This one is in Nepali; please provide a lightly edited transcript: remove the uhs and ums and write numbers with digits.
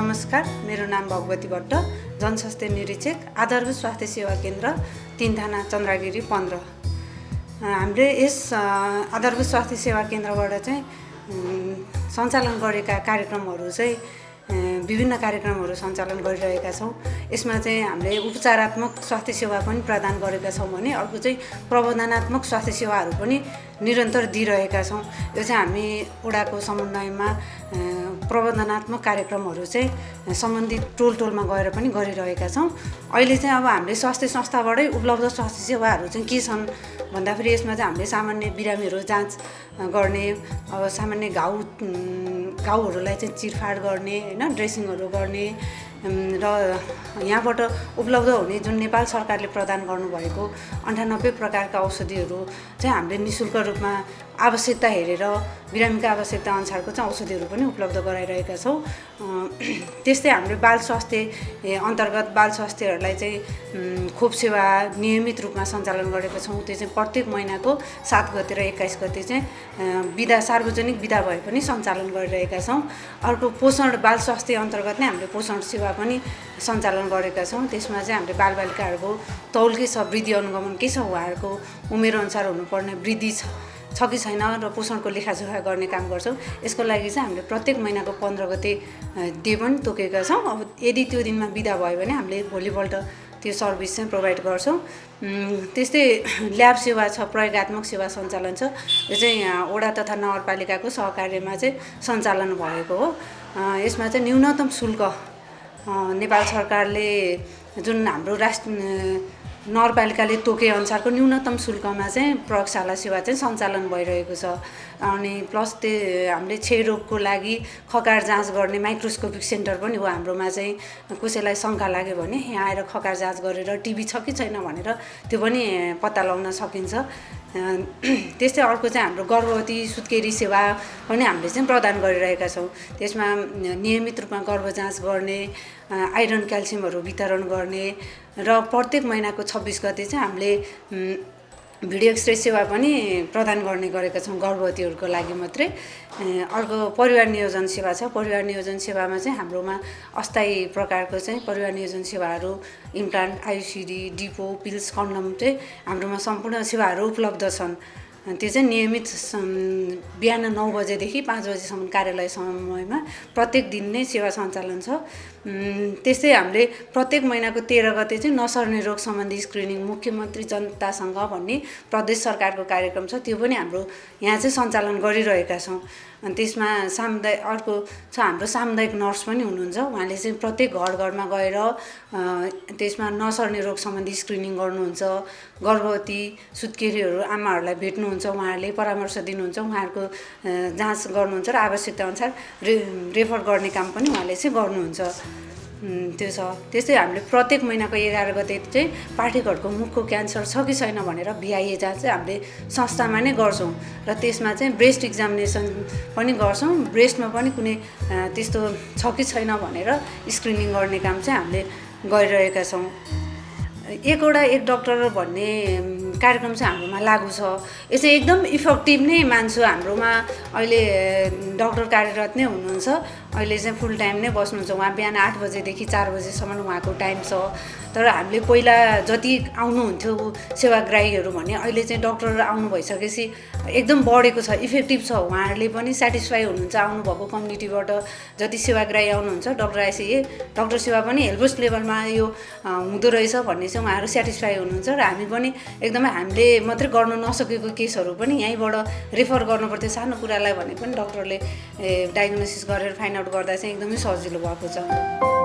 नमस्कार, मेरो नाम भगवती भट्ट, जनस्वास्थ्य निरीक्षक, आधारभूत स्वास्थ्य सेवा केन्द्र 3 थाना चन्द्रगिरी 15। हामीले यस आधारभूत स्वास्थ्य सेवा केन्द्रबाट चाहिँ सञ्चालन गरेका कार्यक्रमहरू चाहिँ विभिन्न कार्यक्रमहरू सञ्चालन गरिरहेका छौँ। यसमा चाहिँ हामीले उपचारात्मक स्वास्थ्य सेवा पनि प्रदान गरेका छौँ भने अर्को चाहिँ प्रबन्धनात्मक स्वास्थ्य सेवाहरू पनि निरन्तर दिइरहेका छौँ। यो चाहिँ हामी वडाको समन्वयमा प्रबन्धनात्मक कार्यक्रमहरू चाहिँ सम्बन्धित टोलमा गएर पनि गरिरहेका छौँ। अहिले चाहिँ अब हामीले स्वास्थ्य संस्थाबाटै उपलब्ध स्वास्थ्य सेवाहरू चाहिँ के छन् भन्दाखेरि यसमा चाहिँ हामीले सामान्य बिरामीहरू जाँच गर्ने, अब सामान्य घाउहरूलाई चाहिँ चिरफाड गर्ने, हैन, ड्रेसिङहरू गर्ने र यहाँबाट उपलब्ध हुने जुन नेपाल सरकारले प्रदान गर्नुभएको 98 प्रकारका औषधिहरू चाहिँ हामीले निःशुल्क रूपमा आवश्यकता हेरेर बिरामीको आवश्यकता अनुसारको चाहिँ औषधिहरू पनि उपलब्ध गराइरहेका छौँ। त्यस्तै हामीले बाल स्वास्थ्य अन्तर्गत बाल स्वास्थ्यहरूलाई चाहिँ खोप सेवा नियमित रूपमा सञ्चालन गरेका छौँ। त्यो चाहिँ प्रत्येक महिनाको 7 गते र 21 गते चाहिँ सार्वजनिक बिदा भए पनि सञ्चालन गरिरहेका छौँ। अर्को पोषण बाल स्वास्थ्य अन्तर्गत नै हामीले पोषण सेवा पनि सञ्चालन गरेका छौँ। त्यसमा चाहिँ हामीले बालबालिकाहरूको तौल के छ, वृद्धि अनुगमन के छ, उहाँहरूको उमेरअनुसार हुनुपर्ने वृद्धि छ कि छैन र पोषणको लेखाजोखा गर्ने काम गर्छौँ। यसको लागि चाहिँ हामीले प्रत्येक महिनाको 15 गते डे पनि तोकेका छौँ। अब यदि त्यो दिनमा बिदा भयो भने हामीले भोलिपल्ट त्यो सर्भिस चाहिँ प्रोभाइड गर्छौँ। त्यस्तै ल्याब सेवा छ, प्रयोगात्मक सेवा सञ्चालन छ। यो चाहिँ वडा तथा नगरपालिकाको सहकार्यमा चाहिँ सञ्चालन भएको हो। यसमा चाहिँ न्यूनतम शुल्क नेपाल सरकारले जुन हाम्रो नगरपालिकाले तोके अनुसारको न्यूनतम शुल्कमा चाहिँ प्रयोगशाला सेवा चाहिँ सञ्चालन भइरहेको छ। अनि प्लस त्यो हामीले क्षयरोगको लागि खकार जाँच गर्ने माइक्रोस्कोपिक सेन्टर पनि हो हाम्रोमा। चाहिँ कसैलाई शङ्का लाग्यो भने यहाँ आएर खकार जाँच गरेर टिबी छ कि छैन भनेर त्यो पनि पत्ता लगाउन सकिन्छ। त्यस्तै अर्को चाहिँ हाम्रो गर्भवती सुत्केरी सेवा पनि हामीले चाहिँ प्रदान गरिरहेका छौँ। त्यसमा नियमित रूपमा गर्भ जाँच गर्ने, आइरन क्याल्सियमहरू वितरण गर्ने र प्रत्येक महिनाको 26 गते चाहिँ हामीले भिडियो एक्सरे सेवा पनि प्रदान गर्ने गरेका छौँ गर्भवतीहरूको लागि मात्रै। अर्को परिवार नियोजन सेवा छ। परिवार नियोजन सेवामा चाहिँ हाम्रोमा अस्थायी प्रकारको चाहिँ परिवार नियोजन सेवाहरू, इम्प्लान्ट, आयुसिडी, डिपो, पिल्स, कन्डम चाहिँ हाम्रोमा सम्पूर्ण सेवाहरू उपलब्ध छन्। त्यो चाहिँ नियमित बिहान 9 बजेदेखि 5 बजेसम्म कार्यालय समयमा प्रत्येक दिन नै सेवा सञ्चालन छ। त्यस्तै हामीले प्रत्येक महिनाको 13 गते चाहिँ नसर्ने रोग सम्बन्धी स्क्रिनिङ मुख्यमन्त्री जनतासँग भन्ने प्रदेश सरकारको कार्यक्रम छ। त्यो पनि हाम्रो यहाँ चाहिँ सञ्चालन गरिरहेका छौँ। अनि त्यसमा अर्को छ हाम्रो सामुदायिक नर्स पनि हुनुहुन्छ। उहाँले चाहिँ प्रत्येक घरमा गएर त्यसमा नसर्ने रोग सम्बन्धी स्क्रिनिङ गर्नुहुन्छ। गर्भवती सुत्केरीहरू आमाहरूलाई भेट्नुहुन्छ, उहाँहरूले परामर्श दिनुहुन्छ, उहाँहरूको जाँच गर्नुहुन्छ र आवश्यकता अनुसार रेफर गर्ने काम पनि उहाँले चाहिँ गर्नुहुन्छ। त्यो छ। त्यस्तै हामीले प्रत्येक महिनाको 11 गते चाहिँ पाठेघरको मुखको क्यान्सर छ कि छैन भनेर VIA जाँच चाहिँ हामीले संस्थामा नै गर्छौँ र त्यसमा चाहिँ ब्रेस्ट एक्जामिनेसन पनि गर्छौँ। ब्रेस्टमा पनि कुनै त्यस्तो छ कि छैन भनेर स्क्रिनिङ गर्ने काम चाहिँ हामीले गरिरहेका छौँ। एकवटा एक डाक्टर भन्ने कार्यक्रम चाहिँ हाम्रोमा लागू छ। यो चाहिँ एकदम इफेक्टिभ नै मान्छु। हाम्रोमा अहिले डाक्टर कार्यरत नै हुनुहुन्छ। अहिले चाहिँ फुल टाइम नै बस्नुहुन्छ उहाँ। बिहान 8 बजेदेखि 4 बजेसम्म उहाँको टाइम छ। तर हामीले पहिला जति आउनुहुन्थ्यो सेवाग्राहीहरू भने अहिले चाहिँ डाक्टर आउनु भइसकेपछि एकदम बढेको छ, इफेक्टिभ छ। उहाँहरूले पनि सेटिस्फाई हुनुहुन्छ आउनुभएको कम्युनिटीबाट। जति सेवाग्राही आउनुहुन्छ डाक्टर आइसके डाक्टर सेवा पनि हेल्पलेस लेभलमा यो हुँदो रहेछ भन्ने चाहिँ उहाँहरू सेटिस्फाई हुनुहुन्छ। र हामी पनि एकदमै हामीले मात्रै गर्न नसकेको केसहरू पनि यहीँबाट रेफर गर्नुपर्थ्यो सानो कुरालाई भने पनि डाक्टरले डायग्नोसिस गरेर फाइन्ड आउट गर्दा चाहिँ एकदमै सजिलो भएको छ।